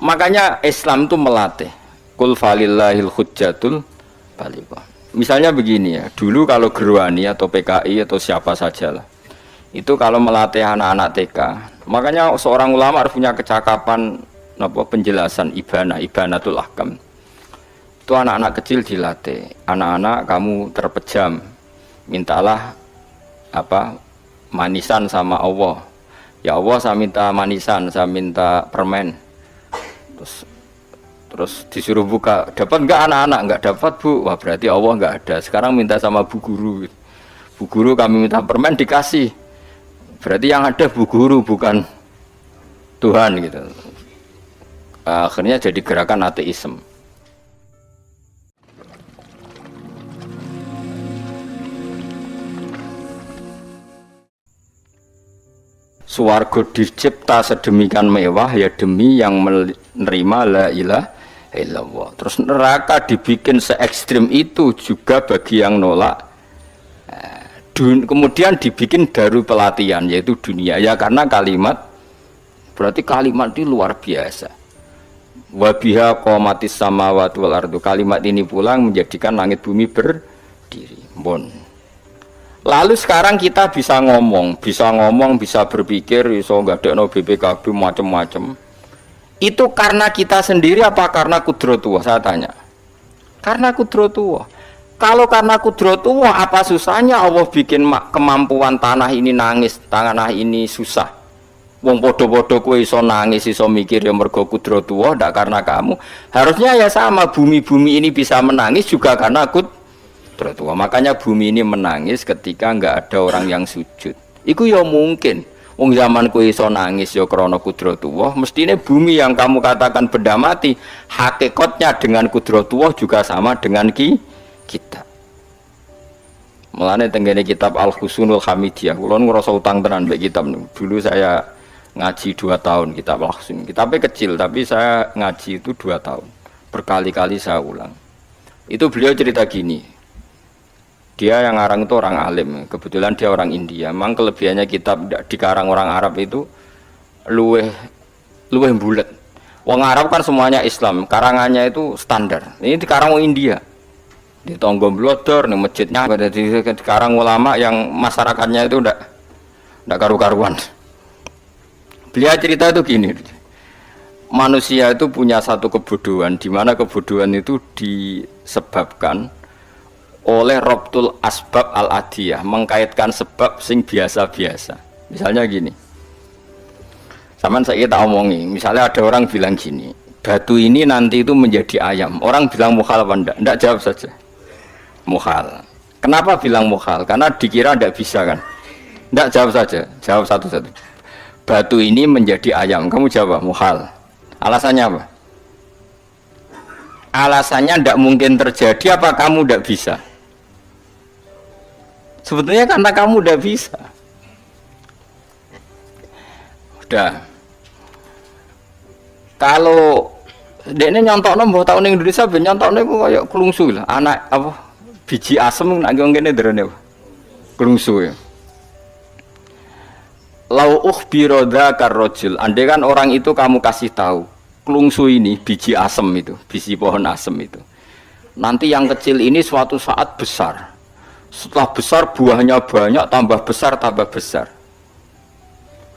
Makanya Islam itu melatih. Qul falillahil hujjatul balighah. Misalnya begini ya, dulu kalau Gerwani atau PKI atau siapa sajalah, itu kalau melatih anak-anak TK, makanya seorang ulama harus punya kecakapan penjelasan ibanatul ahkam. Itu anak-anak kecil dilatih, anak-anak kamu terpejam, mintalah manisan sama Allah. Ya Allah, saya minta manisan, saya minta permen. Terus disuruh buka, dapat enggak anak-anak? Enggak dapat bu. Wah berarti Allah enggak ada. Sekarang minta sama bu guru. Bu guru kami minta permen dikasih. Berarti yang ada bu guru bukan Tuhan gitu. Akhirnya jadi gerakan ateisme. Suwargo dicipta sedemikian mewah ya demi yang menerima la ilaha illallah. Terus neraka dibikin se ekstrim itu juga bagi yang nolak. Kemudian dibikin daru pelatihan yaitu dunia ya, karena kalimat berarti kalimat itu luar biasa. Wa biha qamatis samawati wal ardu. Kalimat ini pulang menjadikan langit bumi berdiri. Lalu sekarang kita bisa ngomong, bisa berpikir, bisa nggak ada BPKB macam-macam. Itu karena kita sendiri apa karena kudratullah? Saya tanya. Karena kudratullah. Kalau karena kudratullah, apa susahnya Allah bikin kemampuan tanah ini nangis, tanah ini susah. Wong podo-podo kowe iso nangis, iso mikir ya mergo kudratullah, ndak karena kamu. Harusnya ya sama, bumi-bumi ini bisa menangis juga karena kudratullah. Makanya bumi ini menangis ketika enggak ada orang yang sujud. Iku ya mungkin. Wong zaman kowe iso nangis ya krana kudratullah, mestine bumi yang kamu katakan benda mati, hakikatnya dengan kudratullah juga sama dengan kita. Mulane tenggene kitab Al-Husunul Hamidiyah, kula ngrasa utang tenan mbek kitab niku. Dulu saya ngaji 2 tahun kitab Al-Husun. Kitabnya kecil tapi saya ngaji itu 2 tahun. Berkali-kali saya ulang. Itu beliau cerita gini. Dia yang ngarang itu orang alim, kebetulan dia orang India. Memang kelebihannya kitab dikarang orang Arab itu luweh bulat. Wong Arab kan semuanya Islam, karangannya itu standar. Ini dikarang orang India. Di Tonggo Blodor, di masjidnya, dikarang ulama yang masyarakatnya itu ndak karu-karuan. Beliau cerita itu gini. Manusia itu punya satu kebodohan, di mana kebodohan itu disebabkan oleh robtul asbab al-adiyah, mengkaitkan sebab sing biasa-biasa. Misalnya gini, sama saya tak omongi, misalnya ada orang bilang gini, batu ini nanti itu menjadi ayam. Orang bilang mukhal apa enggak? Enggak, jawab saja mukhal. Kenapa bilang mukhal? Karena dikira enggak bisa kan? Enggak, jawab saja, jawab satu-satu. Batu ini menjadi ayam, kamu jawab mukhal. Alasannya apa? Alasannya enggak mungkin terjadi, apa kamu enggak bisa? Sebetulnya karena kamu udah bisa. Udah. Kalau dekne nyontokno mbah tau ning Indonesia ben nyontokne ku kaya klungsu lah. Anak apa biji asem nak ngene derene. Klungsu ya. Lau ukhbira dzakar rajul. Andai kan orang itu kamu kasih tahu, klungsu ini biji asem itu, biji pohon asem itu. Nanti yang kecil ini suatu saat besar. Setelah besar buahnya banyak, tambah besar, tambah besar.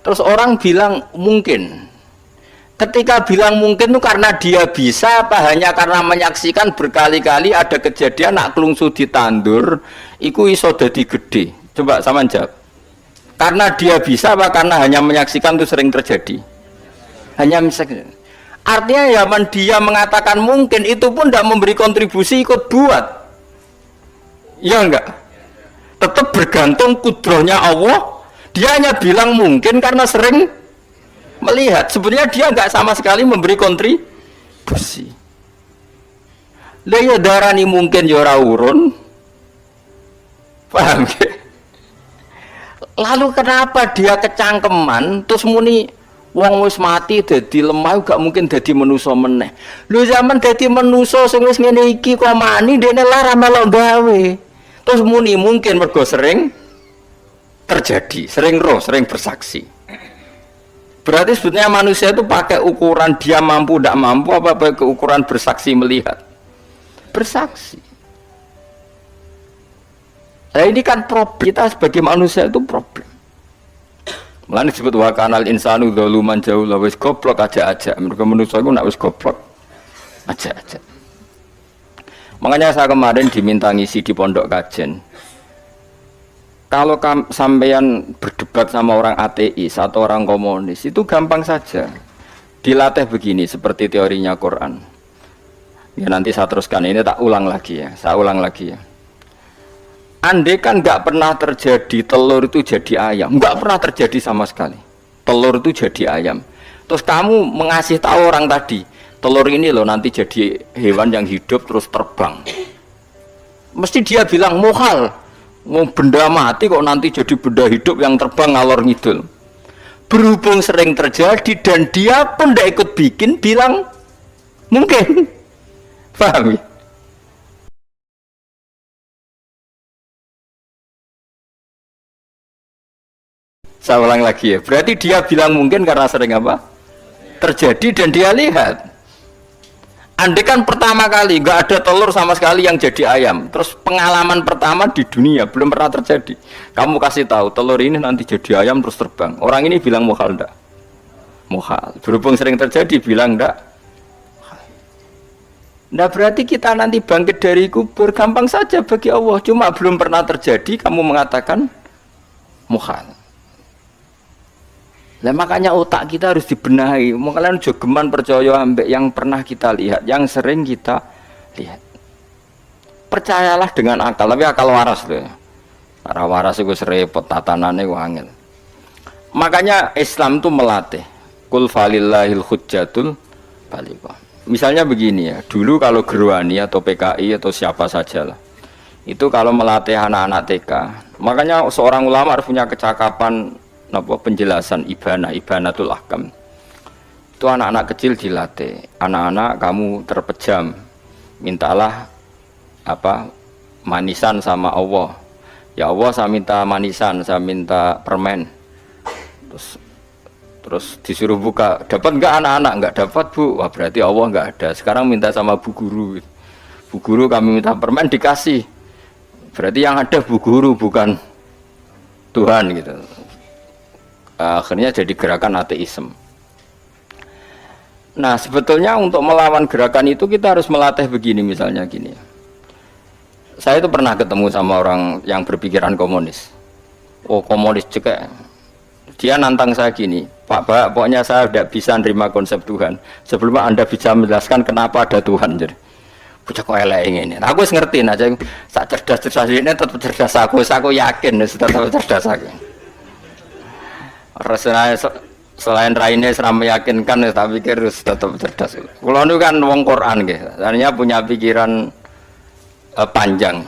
Terus orang bilang mungkin. Ketika bilang mungkin itu karena dia bisa, apa hanya karena menyaksikan berkali-kali ada kejadian nak klungsu ditandur, iku iso dadi gede. Coba sama jawab. Karena dia bisa, apa karena hanya menyaksikan itu sering terjadi? Hanya menyaksikan. Artinya zaman dia mengatakan mungkin itu pun tidak memberi kontribusi ikut buat. Ya enggak? Tetap bergantung kudrohnya Allah. Dia hanya bilang mungkin karena sering melihat. Sebenarnya dia enggak sama sekali memberi kontribusi. Lah ya darani mungkin ya ora urun. Paham ya? Lalu kenapa dia kecangkeman terus muni wong wis mati dadi lemah gak mungkin dadi manusa meneh. Lho zaman dadi manusa sing wis ngene iki kok mani dene lara melok gawe. Terus muni mungkin mergo sering terjadi, sering roh, sering bersaksi. Berarti sebetulnya manusia itu pakai ukuran dia mampu tidak mampu apa pakai ukuran bersaksi melihat? Bersaksi. Nah ini kan problem kita sebagai manusia itu problem. Mulane disebut wa kanal insanu dzaluman jahula wis goblok aja. Mergo manusia iku nek wis goblok aja. Makanya saya kemarin diminta ngisi di pondok kajen. Kalau sampean berdebat sama orang ateis atau orang komunis itu gampang saja. Dilatih begini seperti teorinya Quran. Ya nanti saya teruskan ini tak ulang lagi ya. Saya ulang lagi ya. Andai kan nggak pernah terjadi telur itu jadi ayam, nggak pernah terjadi sama sekali. Telur itu jadi ayam. Terus kamu mengasih tahu orang tadi, telur ini loh nanti jadi hewan yang hidup terus terbang. Mesti dia bilang muhal. Mau benda mati kok nanti jadi benda hidup yang terbang ngalor ngidul. Berhubung sering terjadi dan dia pun tidak ikut bikin, bilang mungkin. Paham ya? Saya ulang lagi ya. Berarti dia bilang mungkin karena sering apa? Terjadi dan dia lihat. Andai kan pertama kali nggak ada telur sama sekali yang jadi ayam, terus pengalaman pertama di dunia belum pernah terjadi. Kamu kasih tahu telur ini nanti jadi ayam terus terbang. Orang ini bilang muhal ndak? Muhal. Berhubung sering terjadi bilang ndak? Nah berarti kita nanti bangkit dari kubur gampang saja bagi Allah. Cuma belum pernah terjadi kamu mengatakan muhal. Nah makanya otak kita harus dibenahi. Kalian jogeman percaya ambek yang pernah kita lihat, yang sering kita lihat. Percayalah dengan akal, tapi akal waras tuh. Karena waras itu serepot tatanannya wangil. Makanya Islam itu melatih. Kul falillahil hujjatul balighah. Misalnya begini ya, dulu kalau Gerwani atau PKI atau siapa sajalah, itu kalau melatih anak-anak TK, makanya seorang ulama harus punya kecakapan penjelasan ibanatul ahkam. Itu anak-anak kecil dilatih. Anak-anak kamu terpejam, mintalah manisan sama Allah. Ya Allah saya minta manisan, saya minta permen. Terus disuruh buka, dapat enggak anak-anak? Enggak dapat bu. Wah berarti Allah enggak ada. Sekarang minta sama bu guru. Bu guru kami minta permen dikasih. Berarti yang ada bu guru bukan Tuhan gitu. Akhirnya jadi gerakan ateisme. Nah sebetulnya untuk melawan gerakan itu kita harus melatih begini, misalnya gini. Saya itu pernah ketemu sama orang yang berpikiran komunis. Oh komunis juga. Dia nantang saya gini, Pak, pokoknya saya tidak bisa nerima konsep Tuhan sebelum Anda bisa menjelaskan kenapa ada Tuhan. Jadi pucuk kok elek ini. Nah, aku ngerti aja. Sak cerdas ini tetap cerdas aku yakin tetap cerdas aku. Rasanya selain raine seram meyakinkan, tapi pikir harus tetap cerdas. Kalau itu kan wong Quran gitu, artinya punya pikiran panjang.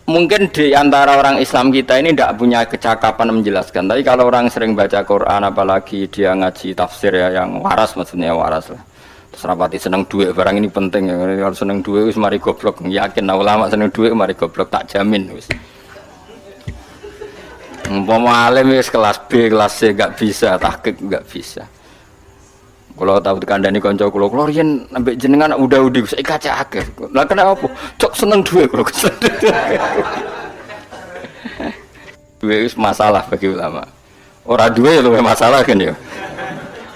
Mungkin di antara orang Islam kita ini tidak punya kecakapan menjelaskan. Tapi kalau orang sering baca Quran, apalagi dia ngaji tafsir ya, yang waras maksudnya waras lah. Terus rapati seneng duit, barang ini penting ya. Kalau seneng duit, wis mari goblok. Yakin ulama seneng duit, mari goblok, tak jamin wis. Umpama alim wis kelas B, kelas C gak bisa, tahqiq gak bisa. Kalau tahu dikandani kanca kula riyen ambek jenengan udah-udi saya kaca akeh. Lah kenapa? Cok seneng duwe kula. Duwe wis masalah bagi ulama. Ora duwe luwih masalah kan ya.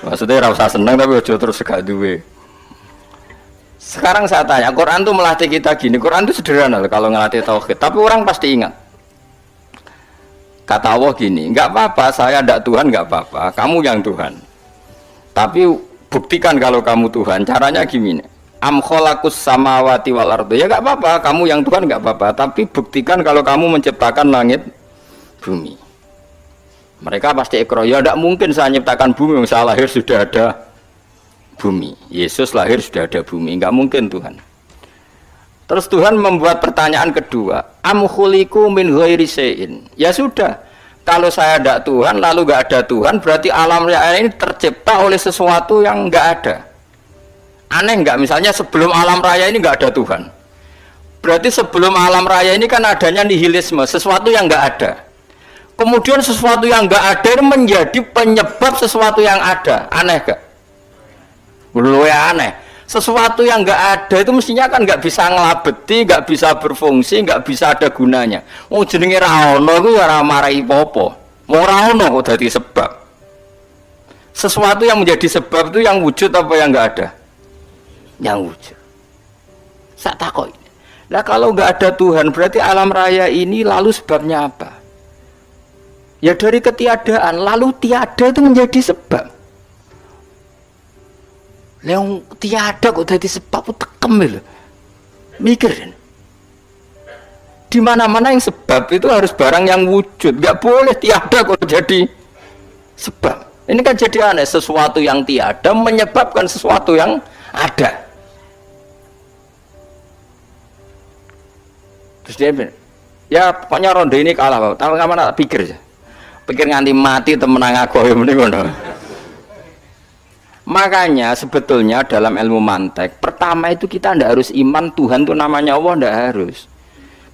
Maksudnya ora usah seneng tapi aja terus gak duwe. Sekarang saya tanya, Quran tuh melatih kita gini. Quran itu sederhana kalau ngelatih tauhid, tapi orang pasti ingat. Kata Allah gini, enggak apa-apa saya ndak Tuhan, enggak apa-apa. Kamu yang Tuhan. Tapi buktikan kalau kamu Tuhan, caranya gimana? Am khalaqus samawati wal ardi. Ya enggak apa-apa, kamu yang Tuhan enggak apa-apa, tapi buktikan kalau kamu menciptakan langit bumi. Mereka pasti ikrar, ya enggak mungkin saya menciptakan bumi, yang saya lahir sudah ada bumi. Yesus lahir sudah ada bumi, enggak mungkin Tuhan. Terus Tuhan membuat pertanyaan kedua, am khuliqu min ghairi syai'in. Ya sudah. Kalau saya tidak Tuhan, lalu nggak ada Tuhan, berarti alam raya ini tercipta oleh sesuatu yang nggak ada. Aneh nggak? Misalnya sebelum alam raya ini nggak ada Tuhan. Berarti sebelum alam raya ini kan adanya nihilisme, sesuatu yang nggak ada. Kemudian sesuatu yang enggak ada menjadi penyebab sesuatu yang ada. Aneh gak? Luwe aneh. Sesuatu yang enggak ada itu mestinya kan enggak bisa ngelabeti, enggak bisa berfungsi, enggak bisa ada gunanya. Oh jenenge ra ono iku ya ora marai apa-apa. Ora ono kok dadi sebab. Sesuatu yang menjadi sebab itu yang wujud apa yang enggak ada? Yang wujud. Sak takok. Lah kalau enggak ada Tuhan berarti alam raya ini lalu sebabnya apa? Ya dari ketiadaan, lalu tiada itu menjadi sebab. Yang tiada kok jadi sebab, tekem lho. Mikir. Di mana-mana yang sebab itu harus barang yang wujud, nggak boleh tiada kok jadi sebab. Ini kan jadi aneh, sesuatu yang tiada menyebabkan sesuatu yang ada. Terus dia bilang, ya pokoknya ronde ini kalah, tahu nggak mana pikir aja. Pikir nganti mati temenang aku Makanya sebetulnya dalam ilmu mantek pertama itu kita ndak harus iman Tuhan itu namanya Allah, ndak harus.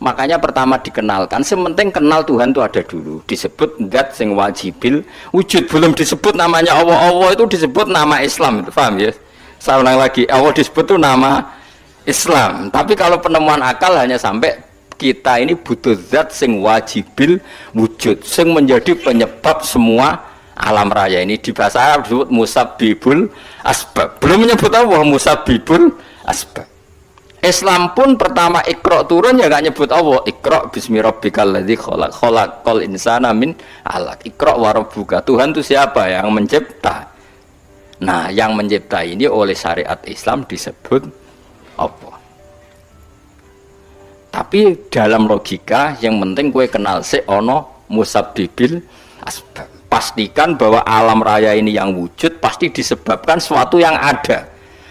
Makanya pertama dikenalkan, sementing kenal Tuhan itu ada dulu, disebut zat sing wajibil wujud, belum disebut namanya Allah. Allah itu disebut nama Islam, itu paham ya? Saya ulang lagi, Allah disebut itu nama Islam. Tapi kalau penemuan akal hanya sampai kita ini butuh zat sing wajibil wujud, sing menjadi penyebab semua alam raya ini. Di bahasa Arab disebut musabbibul asbab. Belum menyebut Allah musabbibul asbab. Islam pun pertama Iqra turun ya gak nyebut Allah. Iqra bismi rabbikal ladzi khalaq, khalaqal insana min 'alaq. Iqra wa rabbuka. Tuhan itu siapa? Yang mencipta. Nah, yang mencipta ini oleh syariat Islam disebut Allah. Tapi dalam logika yang penting kue kenal si ono musabbibil asbab. Pastikan bahwa alam raya ini yang wujud pasti disebabkan sesuatu yang ada.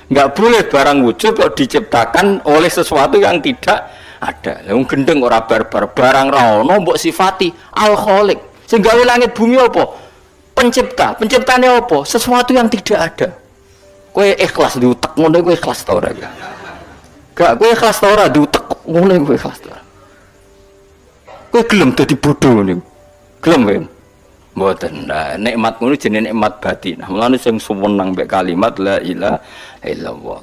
Nggak boleh barang wujud kok diciptakan oleh sesuatu yang tidak ada. Yang gendeng ora barbar, barang ra ono mbok sifati al-khaliq. Sing gawe langit bumi apa? Pencipta. Penciptane apa? Sesuatu yang tidak ada. Kowe ikhlas diutek ngono kowe ikhlas ta ora? Gak kowe ikhlas ta ora diutek ngono kowe ikhlas ta. Kowe gelem dadi bodho ngene. Gelem kowe. Mboten. Nah, nikmat ngono jenenge nikmat batin. Mulane sing suwenang mbek kalimat la ilaha illallah.